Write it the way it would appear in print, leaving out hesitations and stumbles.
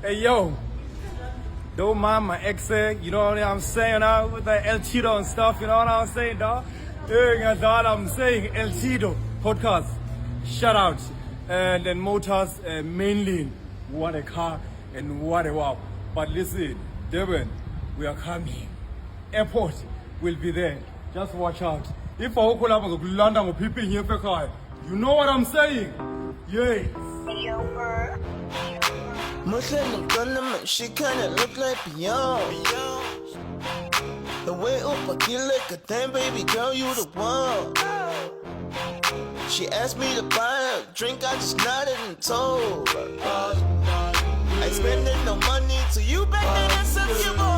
Hey yo, don't mind my exit, you know what I'm saying? With the El Chido and stuff, you know what I'm saying, dog? Hey, that's all I'm saying. El Chido podcast. Shout out. And then Motors mainly what a car and what a wow. But listen, Devin, we are coming. Airport will be there. Just watch out. If I go to London with people here for car, you know what I'm saying? Yes. Muslim gunman, she kinda look like Beyonce. The way up, I like a damn baby girl, you the one. She asked me to buy her a drink, I just nodded and told her. I ain't spending no money, so you better accept your boy.